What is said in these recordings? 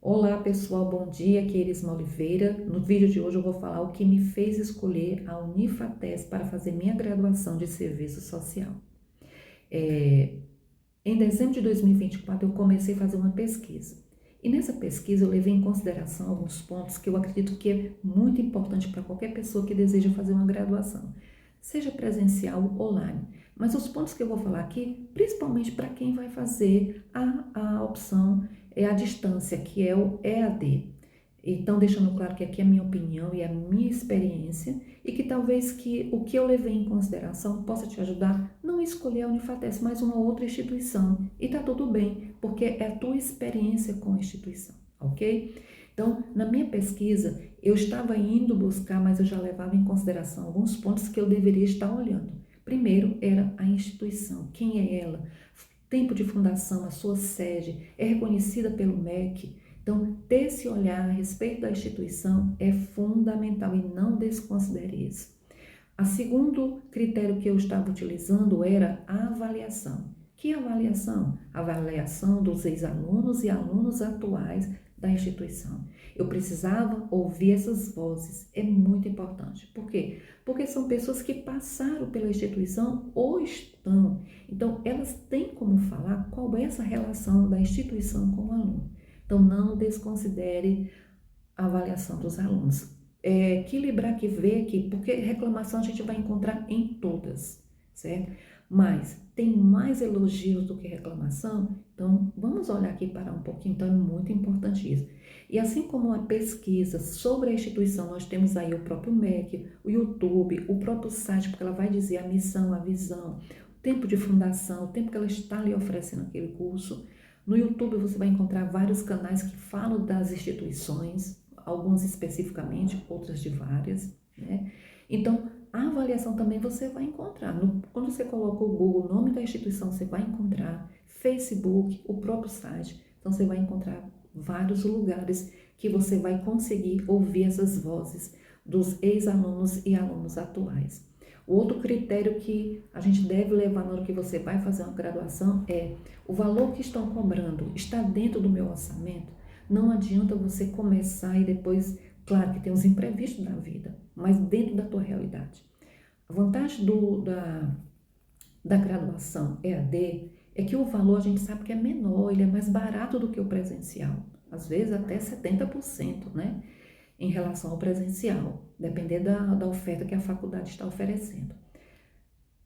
Olá pessoal, bom dia, aqui é Erisma Oliveira. No vídeo de hoje eu vou falar o que me fez escolher a Unifates para fazer minha graduação de serviço social. Em dezembro de 2024 eu comecei a fazer uma pesquisa. E nessa pesquisa eu levei em consideração alguns pontos que eu acredito que é muito importante para qualquer pessoa que deseja fazer uma graduação, seja presencial ou online. Mas os pontos que eu vou falar aqui, principalmente para quem vai fazer a opção à distância, que é o EAD. Então, deixando claro que aqui é a minha opinião e a minha experiência e que talvez que o que eu levei em consideração possa te ajudar não a escolher a Unifates, mas uma outra instituição. E tá tudo bem, porque é a tua experiência com a instituição, ok? Então, na minha pesquisa, eu estava indo buscar, mas eu já levava em consideração alguns pontos que eu deveria estar olhando. Primeiro, era a instituição. Quem é ela? Tempo de fundação, a sua sede, é reconhecida pelo MEC. Então, ter esse olhar a respeito da instituição é fundamental e não desconsidere isso. O segundo critério que eu estava utilizando era a avaliação. Que avaliação? Avaliação dos ex-alunos e alunos atuais da instituição. Eu precisava ouvir essas vozes, é muito importante. Por quê? Porque são pessoas que passaram pela instituição ou estão. Então, elas têm como falar qual é essa relação da instituição com o aluno. Então, não desconsidere a avaliação dos alunos. Equilibrar que ver aqui, porque reclamação a gente vai encontrar em todas, certo? Mas tem mais elogios do que reclamação, então vamos olhar aqui para um pouquinho, então é muito importante isso. E assim como a pesquisa sobre a instituição, nós temos aí o próprio MEC, o YouTube, o próprio site, porque ela vai dizer a missão, a visão, o tempo de fundação, o tempo que ela está lhe oferecendo aquele curso. No YouTube você vai encontrar vários canais que falam das instituições, alguns especificamente, outras de várias, né? Então, a avaliação também você vai encontrar. Quando você coloca o Google, o nome da instituição, você vai encontrar Facebook, o próprio site. Então, você vai encontrar vários lugares que você vai conseguir ouvir essas vozes dos ex-alunos e alunos atuais. O outro critério que a gente deve levar na hora que você vai fazer uma graduação é o valor que estão cobrando está dentro do meu orçamento? Não adianta você começar e depois, claro que tem os imprevistos na vida, mas dentro da tua realidade. A vantagem da graduação EAD é que o valor a gente sabe que é menor, ele é mais barato do que o presencial, às vezes até 70%, né? Em relação ao presencial, dependendo da oferta que a faculdade está oferecendo.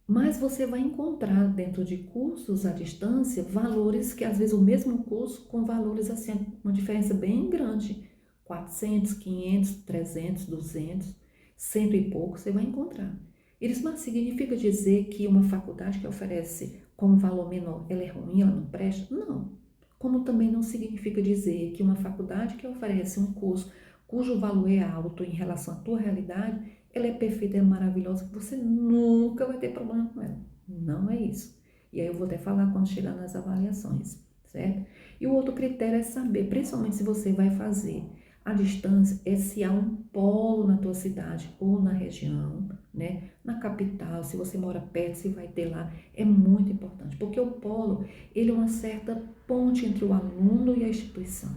Mas você vai encontrar dentro de cursos à distância valores que às vezes o mesmo curso com valores assim, uma diferença bem grande, 400, 500, 300, 200, cento e pouco você vai encontrar. Isso não significa dizer que uma faculdade que oferece com um valor menor, ela é ruim, ela não presta? Não. Como também não significa dizer que uma faculdade que oferece um curso cujo valor é alto em relação à tua realidade, ela é perfeita, é maravilhosa, que você nunca vai ter problema com ela. Não é isso. E aí eu vou até falar quando chegar nas avaliações, certo? E o outro critério é saber, principalmente se você vai fazer a distância, é se há um polo na tua cidade ou na região, né? Na capital, se você mora perto, se vai ter lá, é muito importante, porque o polo, ele é uma certa ponte entre o aluno e a instituição.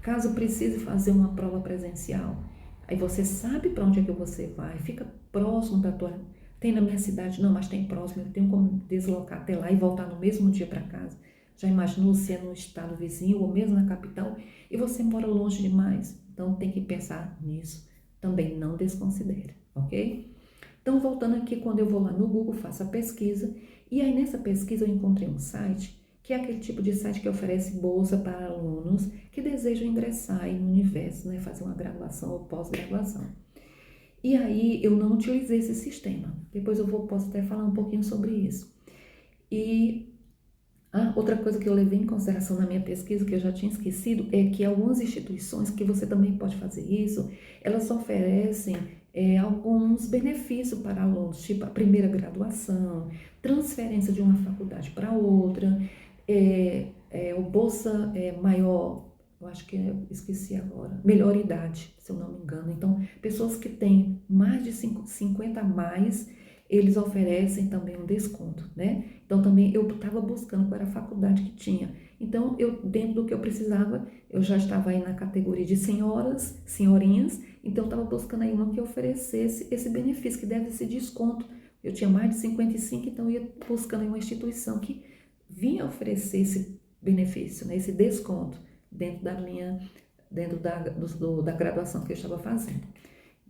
Caso precise fazer uma prova presencial, aí você sabe para onde é que você vai, fica próximo da tua... Tem na minha cidade? Não, mas tem próximo, eu tenho como deslocar até lá e voltar no mesmo dia para casa. Já imaginou se é no estado vizinho ou mesmo na capital e você mora longe demais? Então tem que pensar nisso. Também não desconsidere, ok? Então voltando aqui, quando eu vou lá no Google, faço a pesquisa e aí nessa pesquisa eu encontrei um site que é aquele tipo de site que oferece bolsa para alunos que desejam ingressar aí no universo, né, fazer uma graduação ou pós-graduação. E aí eu não utilizei esse sistema. Depois posso até falar um pouquinho sobre isso. E outra coisa que eu levei em consideração na minha pesquisa, que eu já tinha esquecido, é que algumas instituições, que você também pode fazer isso, elas oferecem alguns benefícios para alunos, tipo a primeira graduação, transferência de uma faculdade para outra, o bolsa maior, eu acho que esqueci agora, melhor idade, se eu não me engano. Então, pessoas que têm mais de 50 a mais, eles oferecem também um desconto, né? Então, também eu estava buscando qual era a faculdade que tinha. Então, dentro do que eu precisava, eu já estava aí na categoria de senhoras, senhorinhas, então eu estava buscando aí uma que oferecesse esse benefício, que deve esse desconto. Eu tinha mais de 55, então eu ia buscando aí uma instituição que vinha oferecer esse benefício, né, esse desconto dentro da graduação que eu estava fazendo.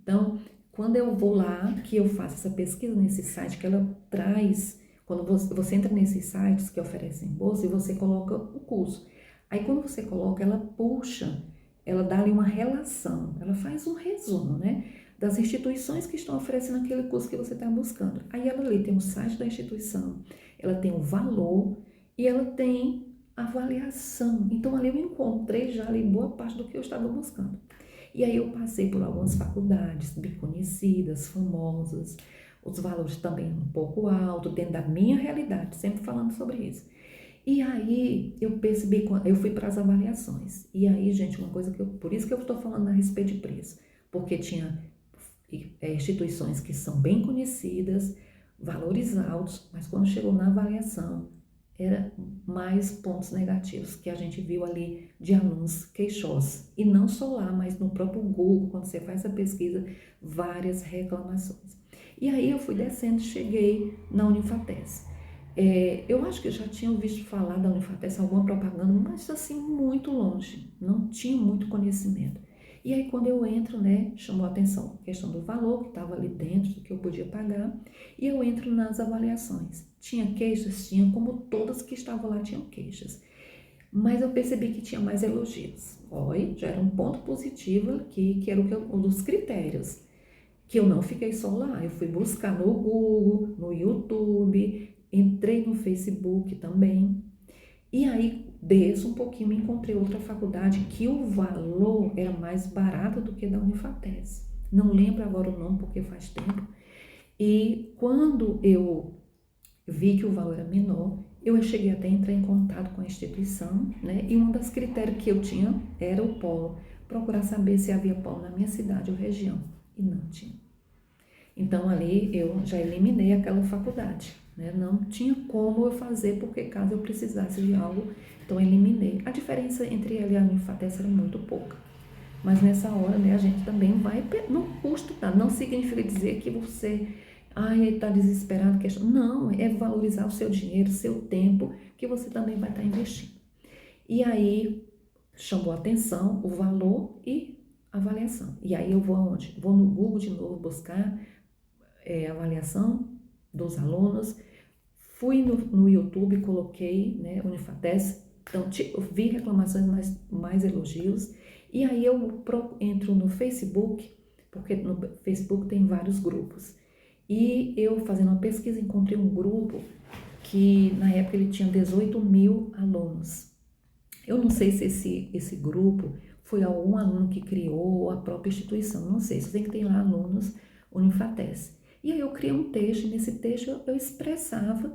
Então, quando eu vou lá, que eu faço essa pesquisa nesse site, que ela traz, quando você entra nesses sites que oferecem bolsa e você coloca o curso. Aí quando você coloca, ela puxa, ela dá ali uma relação, ela faz um resumo, né, das instituições que estão oferecendo aquele curso que você está buscando. Aí ela ali tem o site da instituição, ela tem o valor e ela tem avaliação. Então ali eu encontrei já ali boa parte do que eu estava buscando. E aí eu passei por algumas faculdades bem conhecidas, famosas, os valores também um pouco altos, dentro da minha realidade, sempre falando sobre isso. E aí eu percebi, eu fui para as avaliações. E aí, gente, uma coisa por isso que eu estou falando a respeito de preço, porque tinha instituições que são bem conhecidas, valores altos, mas quando chegou na avaliação, era mais pontos negativos que a gente viu ali de alunos queixosos. E não só lá, mas no próprio Google, quando você faz essa pesquisa, várias reclamações. E aí eu fui descendo, cheguei na Unifates. Eu acho que eu já tinha visto falar da Unifates, alguma propaganda, mas assim, muito longe, não tinha muito conhecimento. E aí quando eu entro, né, chamou a atenção a questão do valor que estava ali dentro, do que eu podia pagar, e eu entro nas avaliações. Tinha queixas? Tinha, como todas que estavam lá tinham queixas. Mas eu percebi que tinha mais elogios. Olha, já era um ponto positivo aqui, que era um dos critérios. Que eu não fiquei só lá, eu fui buscar no Google, no YouTube, entrei no Facebook também. E aí, desço um pouquinho, me encontrei outra faculdade que o valor era mais barato do que da Unifates. Não lembro agora o nome porque faz tempo. E quando eu vi que o valor era menor, eu cheguei até a entrar em contato com a instituição, né? E um dos critérios que eu tinha era o polo, procurar saber se havia polo na minha cidade ou região. E não tinha. Então ali eu já eliminei aquela faculdade, né? Não tinha como eu fazer, porque caso eu precisasse de algo, então eu eliminei. A diferença entre ela e a Unifates era muito pouca. Mas nessa hora, né, a gente também vai, não custa nada, não significa dizer que você, está desesperado, não, é valorizar o seu dinheiro, o seu tempo, que você também vai estar investindo. E aí, chamou a atenção o valor e a avaliação. E aí eu vou aonde? Vou no Google de novo buscar avaliação dos alunos, fui no YouTube, coloquei, né, Unifates, então eu vi reclamações, mais elogios, e aí eu entro no Facebook, porque no Facebook tem vários grupos, e eu fazendo uma pesquisa encontrei um grupo que na época ele tinha 18 mil alunos. Eu não sei se esse grupo foi algum aluno que criou ou a própria instituição, não sei, só sei que tem lá alunos Unifates. E aí eu criei um texto, e nesse texto eu expressava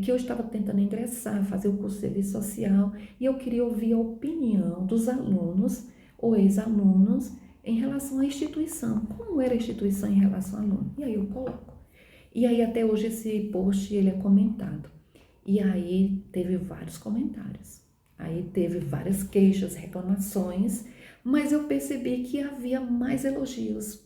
que eu estava tentando ingressar, fazer o curso de serviço social, e eu queria ouvir a opinião dos alunos ou ex-alunos em relação à instituição. Como era a instituição em relação ao aluno? E aí eu coloco. E aí até hoje esse post ele é comentado. E aí teve vários comentários. Aí teve várias queixas, reclamações, mas eu percebi que havia mais elogios.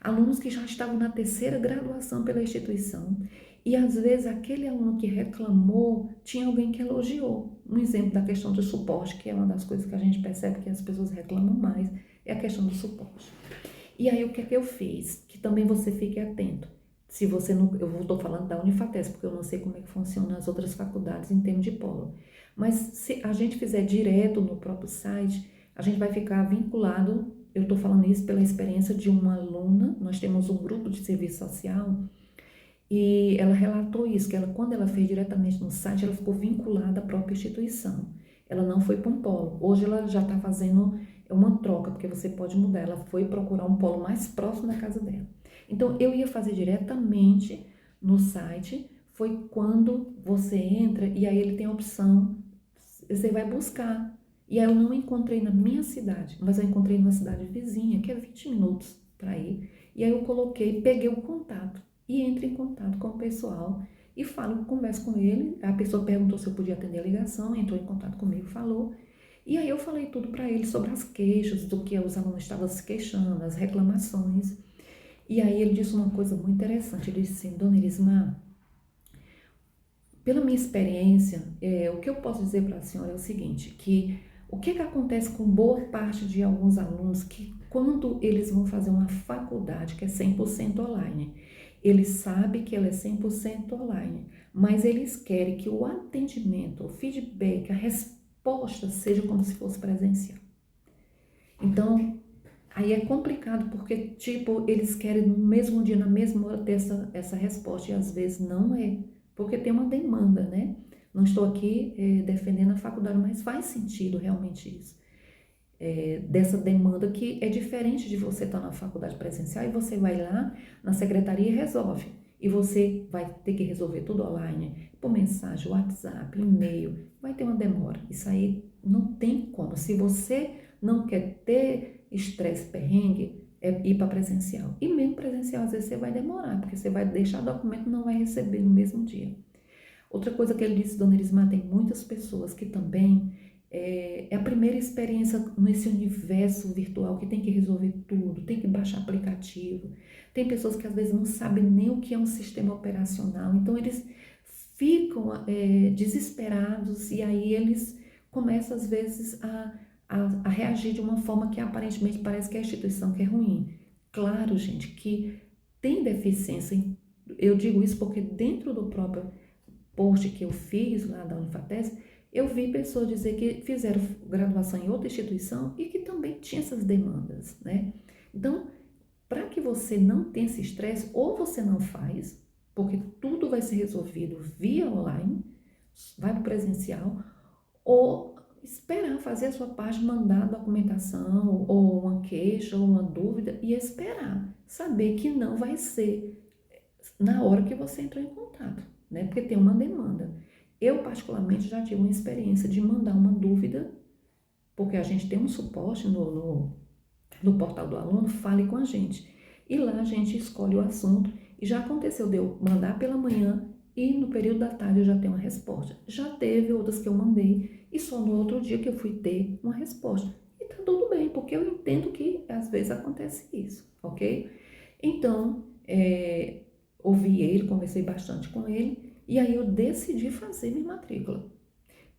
Alunos que já estavam na terceira graduação pela instituição, e às vezes aquele aluno que reclamou, tinha alguém que elogiou. Um exemplo da questão do suporte, que é uma das coisas que a gente percebe que as pessoas reclamam mais, é a questão do suporte. E aí o que é que eu fiz? Que também você fique atento. Se você não, eu estou falando da Unifates, porque eu não sei como é que funciona as outras faculdades em termos de polo. Mas se a gente fizer direto no próprio site, a gente vai ficar vinculado. Eu estou falando isso pela experiência de uma aluna. Nós temos um grupo de serviço social e ela relatou isso, que quando ela fez diretamente no site, ela ficou vinculada à própria instituição. Ela não foi para um polo. Hoje ela já está fazendo uma troca, porque você pode mudar. Ela foi procurar um polo mais próximo da casa dela. Então, eu ia fazer diretamente no site, foi quando você entra e aí ele tem a opção, você vai buscar. E aí eu não encontrei na minha cidade, mas eu encontrei numa cidade vizinha, que é 20 minutos para ir. E aí eu coloquei, peguei o contato e entrei em contato com o pessoal e falo, converso com ele. A pessoa perguntou se eu podia atender a ligação, entrou em contato comigo, falou. E aí eu falei tudo para ele sobre as queixas, do que os alunos estavam se queixando, as reclamações. E aí ele disse uma coisa muito interessante. Ele disse assim: Dona Elismar, pela minha experiência, o que eu posso dizer para a senhora é o seguinte, que o que acontece com boa parte de alguns alunos que quando eles vão fazer uma faculdade que é 100% online, eles sabem que ela é 100% online, mas eles querem que o atendimento, o feedback, a resposta seja como se fosse presencial. Então, aí é complicado porque, tipo, eles querem no mesmo dia, na mesma hora ter essa resposta e às vezes não é, porque tem uma demanda, né? Não estou aqui defendendo a faculdade, mas faz sentido realmente isso. Dessa demanda que é diferente de você estar na faculdade presencial e você vai lá na secretaria e resolve. E você vai ter que resolver tudo online, por mensagem, WhatsApp, e-mail, vai ter uma demora. Isso aí não tem como. Se você não quer ter estresse, perrengue, é ir para presencial. E mesmo presencial, às vezes você vai demorar, porque você vai deixar documento e não vai receber no mesmo dia. Outra coisa que ele disse, Dona Elismar, tem muitas pessoas que também é a primeira experiência nesse universo virtual que tem que resolver tudo, tem que baixar aplicativo. Tem pessoas que às vezes não sabem nem o que é um sistema operacional, então eles ficam desesperados e aí eles começam às vezes a reagir de uma forma que aparentemente parece que a instituição que é ruim. Claro, gente, que tem deficiência, eu digo isso porque dentro do próprio post que eu fiz lá da Unifates, eu vi pessoas dizer que fizeram graduação em outra instituição e que também tinha essas demandas, né? Então, para que você não tenha esse estresse, ou você não faz, porque tudo vai ser resolvido via online, vai para o presencial, ou esperar fazer a sua parte, mandar a documentação, ou uma queixa, ou uma dúvida, e esperar, saber que não vai ser na hora que você entrou em contato, né? Porque tem uma demanda. Eu, particularmente, já tive uma experiência de mandar uma dúvida, porque a gente tem um suporte no portal do aluno, fale com a gente. E lá a gente escolhe o assunto. E já aconteceu de eu mandar pela manhã e no período da tarde eu já tenho uma resposta. Já teve outras que eu mandei e só no outro dia que eu fui ter uma resposta. E tá tudo bem, porque eu entendo que às vezes acontece isso, ok? Então, ouvi ele, conversei bastante com ele, e aí eu decidi fazer minha matrícula.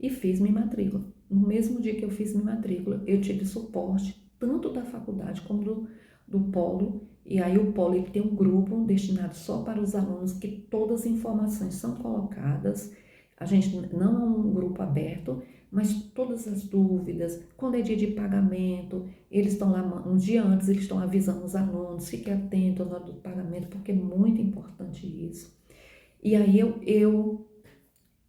E fiz minha matrícula. No mesmo dia que eu fiz minha matrícula, eu tive suporte, tanto da faculdade como do polo, e aí o polo ele tem um grupo destinado só para os alunos, que todas as informações são colocadas. A gente não é um grupo aberto, mas todas as dúvidas, quando é dia de pagamento, eles estão lá, um dia antes eles estão avisando os alunos, fique atento na hora do pagamento, porque é muito importante isso. E aí eu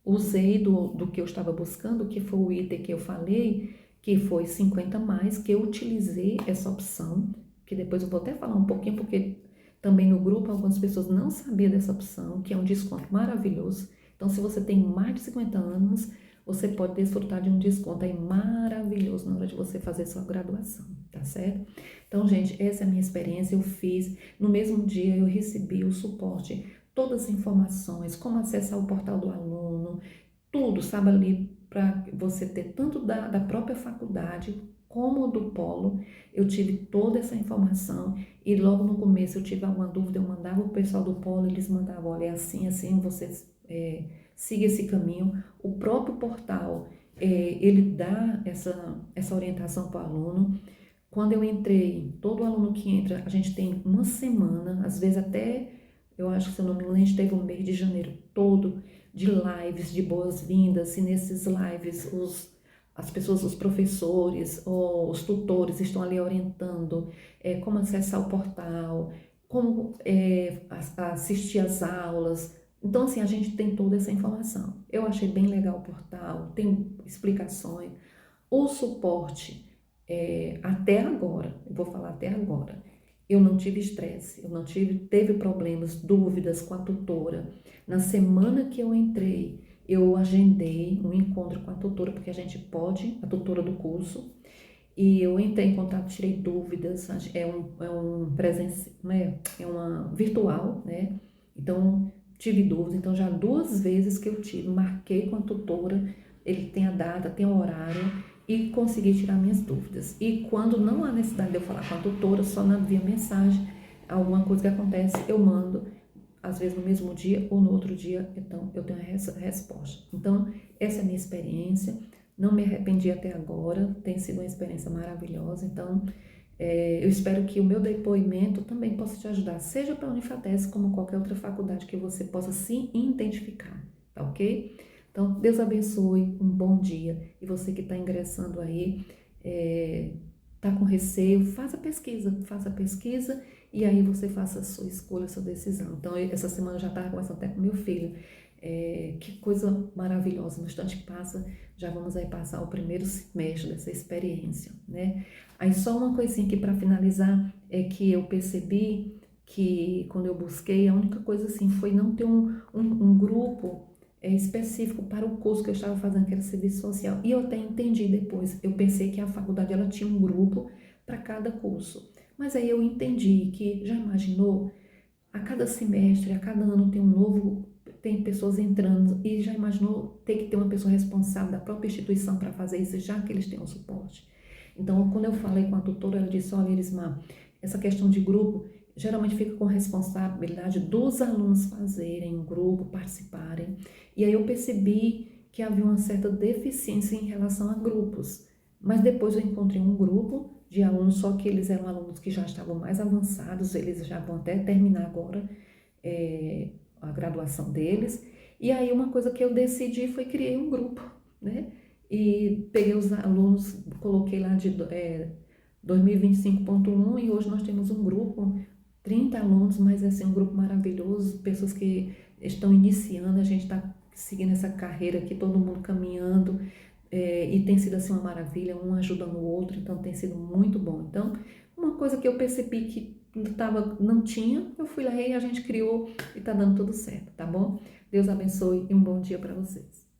usei do que eu estava buscando, que foi o item que eu falei, que foi 50 mais, que eu utilizei essa opção, que depois eu vou até falar um pouquinho, porque também no grupo algumas pessoas não sabiam dessa opção, que é um desconto maravilhoso. Então, se você tem mais de 50 anos, você pode desfrutar de um desconto aí maravilhoso na hora de você fazer sua graduação, tá certo? Então, gente, essa é a minha experiência, eu fiz. No mesmo dia eu recebi o suporte, todas as informações, como acessar o portal do aluno, tudo, sabe, ali para você ter tanto da própria faculdade como do polo. Eu tive toda essa informação e logo no começo eu tive alguma dúvida, eu mandava o pessoal do polo, eles mandavam, olha, é assim, você siga esse caminho. O próprio portal, ele dá essa orientação para o aluno. Quando eu entrei, todo aluno que entra, a gente tem uma semana, às vezes até, eu acho que se eu não me engano, a gente teve um mês de janeiro todo de lives, de boas-vindas, e nesses lives as pessoas, os professores, ou os tutores estão ali orientando como acessar o portal, como assistir às aulas. Então, assim, a gente tem toda essa informação. Eu achei bem legal o portal, tem explicações, o suporte. Até agora, eu vou falar até agora, eu não tive estresse, teve problemas, dúvidas com a tutora. Na semana que eu entrei, eu agendei um encontro com a tutora, porque a gente pode, a tutora do curso, e eu entrei em contato, tirei dúvidas, é um presença, né? É uma virtual, né? Então, tive dúvidas, então já 2 vezes que eu tive, marquei com a tutora, ele tem a data, tem o horário e consegui tirar minhas dúvidas. E quando não há necessidade de eu falar com a tutora, só via mensagem, alguma coisa que acontece, eu mando, às vezes no mesmo dia ou no outro dia, então eu tenho essa resposta. Então, essa é a minha experiência, não me arrependi até agora, tem sido uma experiência maravilhosa, então eu espero que o meu depoimento também possa te ajudar, seja para a Unifates como qualquer outra faculdade que você possa se identificar, tá ok? Então, Deus abençoe, um bom dia. E você que está ingressando aí, está com receio, faça a pesquisa e aí você faça a sua escolha, a sua decisão. Então, essa semana eu já estava conversando até com meu filho, que coisa maravilhosa, no instante que passa, já vamos aí passar o primeiro semestre dessa experiência, né? Aí só uma coisinha aqui para finalizar, é que eu percebi que quando eu busquei, a única coisa assim foi não ter um grupo específico para o curso que eu estava fazendo, que era serviço social. E eu até entendi depois, eu pensei que a faculdade ela tinha um grupo para cada curso. Mas aí eu entendi que, já imaginou, a cada semestre, a cada ano tem um novo, tem pessoas entrando, e já imaginou ter que ter uma pessoa responsável da própria instituição para fazer isso, já que eles têm um suporte. Então, quando eu falei com a tutora, ela disse, olha, Elismar, essa questão de grupo geralmente fica com responsabilidade dos alunos fazerem um grupo, participarem. E aí eu percebi que havia uma certa deficiência em relação a grupos. Mas depois eu encontrei um grupo de alunos, só que eles eram alunos que já estavam mais avançados, eles já vão até terminar agora a graduação deles. E aí uma coisa que eu decidi foi criei um grupo, né? E peguei os alunos, coloquei lá de 2025.1 e hoje nós temos um grupo, 30 alunos, mas assim, um grupo maravilhoso, pessoas que estão iniciando, a gente está seguindo essa carreira aqui, todo mundo caminhando, e tem sido assim uma maravilha, um ajudando o outro, então tem sido muito bom. Então, uma coisa que eu percebi que não tinha, eu fui lá e a gente criou e está dando tudo certo, tá bom? Deus abençoe e um bom dia para vocês.